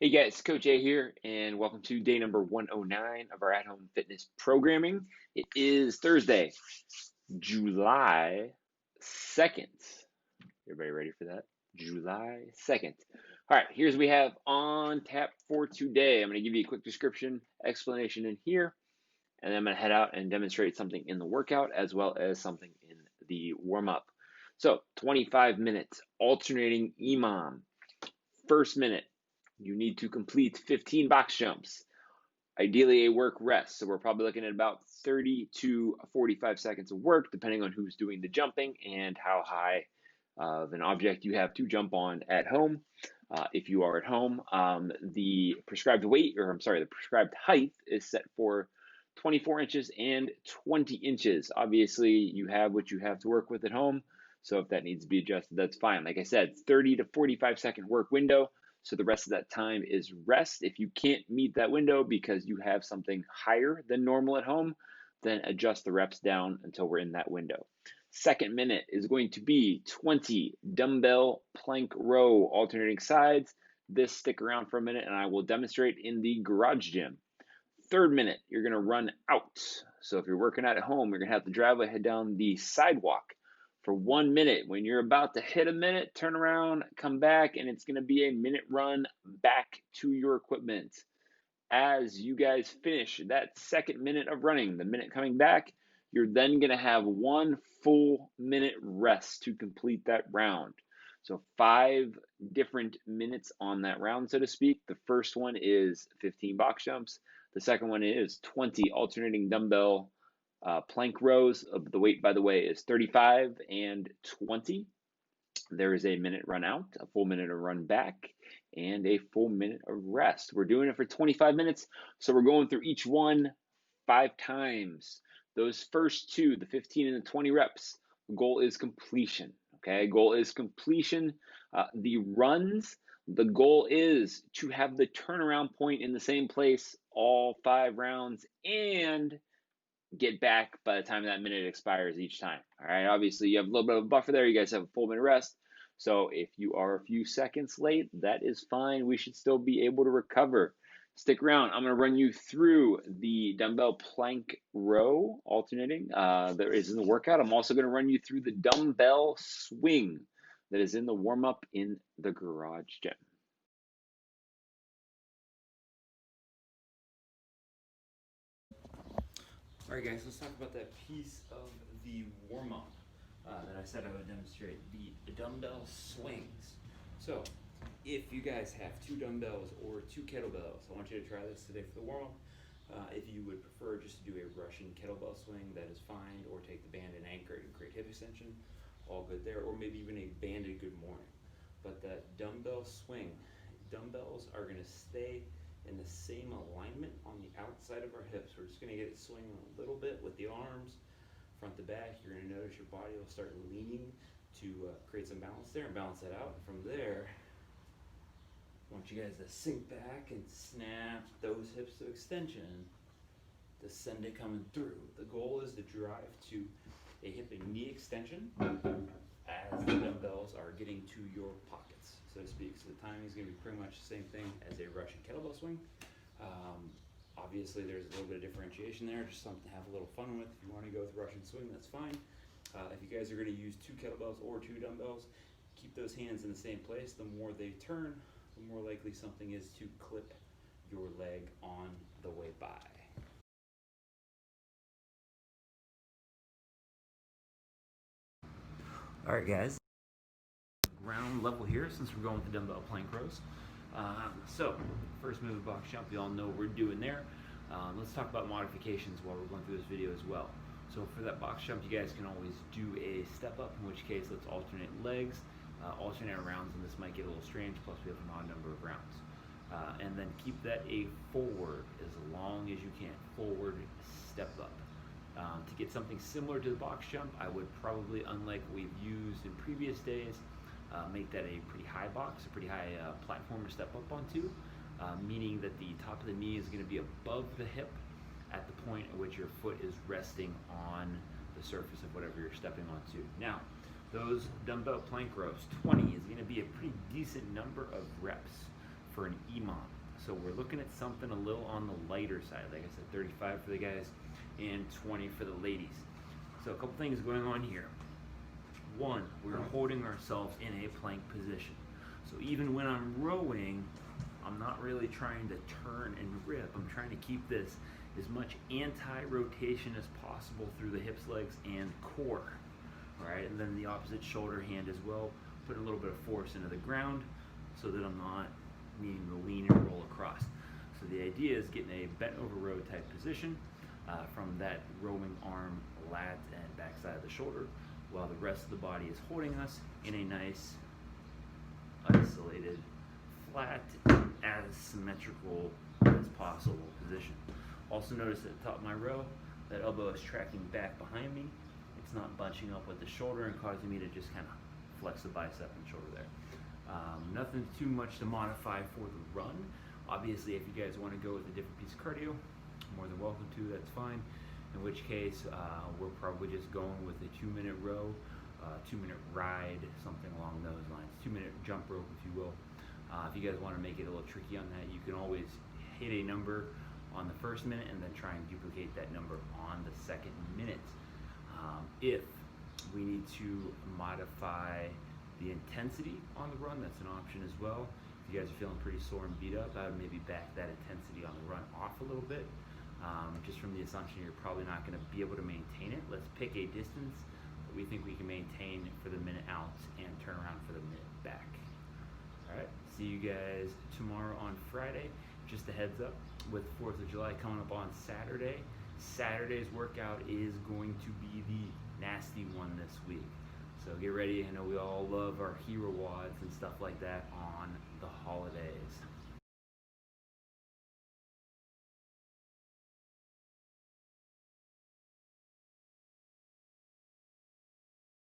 Hey guys, Coach A here, and welcome to day number 109 of our at-home fitness programming. It is Thursday, July 2nd. Everybody ready for that? July 2nd. All right, here's what we have on tap for today. I'm going to give you a quick description, explanation in here, and then I'm going to head out and demonstrate something in the workout as well as something in the warm-up. So 25 minutes, alternating EMOM. First minute, you need to complete 15 box jumps, ideally a work rest. So we're probably looking at about 30 to 45 seconds of work, depending on who's doing the jumping and how high of an object you have to jump on at home. If you are at home, the prescribed height is set for 24 inches and 20 inches. Obviously, you have what you have to work with at home. So if that needs to be adjusted, that's fine. Like I said, 30 to 45-second work window. So the rest of that time is rest. If you can't meet that window because you have something higher than normal at home, then adjust the reps down until we're in that window. Second minute is going to be 20 dumbbell plank row, alternating sides. This, stick around for a minute and I will demonstrate in the garage gym. Third minute, you're going to run out. So if you're working out at home, you're going to have the driveway head down the sidewalk for 1 minute. When you're about to hit a minute, turn around, come back, and it's going to be a minute run back to your equipment. As you guys finish that second minute of running, the minute coming back, you're then going to have 1 full minute rest to complete that round. So 5 different minutes on that round, so to speak. The first one is 15 box jumps. The second one is 20 alternating dumbbell plank rows. The weight, by the way, is 35 and 20. There is a minute run out, a full minute of run back, and a full minute of rest. We're doing it for 25 minutes, so we're going through each one 5 times. Those first 2, the 15 and the 20 reps, the goal is completion. Okay, goal is completion. The runs, the goal is to have the turnaround point in the same place all 5 rounds and get back by the time that minute expires each time. All right, obviously you have a little bit of a buffer there. You guys have a full minute rest. So if you are a few seconds late, that is fine. We should still be able to recover. Stick around. I'm going to run you through the dumbbell plank row alternating that is in the workout. I'm also going to run you through the dumbbell swing that is in the warm-up in the garage gym. All right, guys, let's talk about that piece of the warm-up that I said I would demonstrate, the dumbbell swings. So if you guys have 2 dumbbells or 2 kettlebells, I want you to try this today for the warm-up. If you would prefer just to do a Russian kettlebell swing, that is fine, or take the band and anchor it and create hip extension, all good there, or maybe even a banded good morning. But that dumbbell swing, dumbbells are going to stay in the same alignment on the outside of our hips. We're just going to get it swinging a little bit with the arms, front to back. You're going to notice your body will start leaning to create some balance there and balance that out. And from there, I want you guys to sink back and snap those hips to extension to send it coming through. The goal is to drive to a hip and knee extension as the dumbbells are getting to your pockets, so to speak. So the timing is going to be pretty much the same thing as a Russian kettlebell swing. Obviously, there's a little bit of differentiation there, just something to have a little fun with. If you want to go with Russian swing, that's fine. If you guys are going to use 2 kettlebells or 2 dumbbells, keep those hands in the same place. The more they turn, the more likely something is to clip your leg on the way by. All right, guys. Ground level here, since we're going with the dumbbell plank rows. So, first move of box jump, you all know what we're doing there. Let's talk about modifications while we're going through this video as well. So for that box jump, you guys can always do a step up, in which case let's alternate legs, alternate rounds, and this might get a little strange, plus we have an odd number of rounds. And then keep that a forward as long as you can, forward step up. To get something similar to the box jump, I would probably, unlike what we've used in previous days, make that a pretty high box, a pretty high platform to step up onto, meaning that the top of the knee is going to be above the hip at the point at which your foot is resting on the surface of whatever you're stepping onto. Now, those dumbbell plank rows, 20 is going to be a pretty decent number of reps for an EMOM. So we're looking at something a little on the lighter side. Like I said, 35 for the guys and 20 for the ladies. So a couple things going on here. One, we're holding ourselves in a plank position. So even when I'm rowing, I'm not really trying to turn and rip. I'm trying to keep this as much anti-rotation as possible through the hips, legs, and core. All right, and then the opposite shoulder hand as well. Put a little bit of force into the ground so that I'm not needing to lean and roll across. So the idea is getting a bent over row type position from that rowing arm, lat, and backside of the shoulder, while the rest of the body is holding us in a nice, isolated, flat, as symmetrical as possible position. Also notice at the top of my row, that elbow is tracking back behind me. It's not bunching up with the shoulder and causing me to just kind of flex the bicep and shoulder there. Nothing too much to modify for the run. Obviously, if you guys want to go with a different piece of cardio, more than welcome to, that's fine. In which case, we're probably just going with a 2-minute row, 2-minute ride, something along those lines. 2-minute jump rope, if you will. If you guys want to make it a little tricky on that, you can always hit a number on the first minute and then try and duplicate that number on the second minute. If we need to modify the intensity on the run, that's an option as well. If you guys are feeling pretty sore and beat up, I would maybe back that intensity on the run off a little bit, just from the assumption you're probably not going to be able to maintain it. Let's pick a distance that we think we can maintain for the minute out and turn around for the minute back. All right, see you guys tomorrow on Friday. Just a heads up, with 4th of July coming up on Saturday, Saturday's workout is going to be the nasty one this week. So get ready. I know we all love our hero wads and stuff like that on the holidays.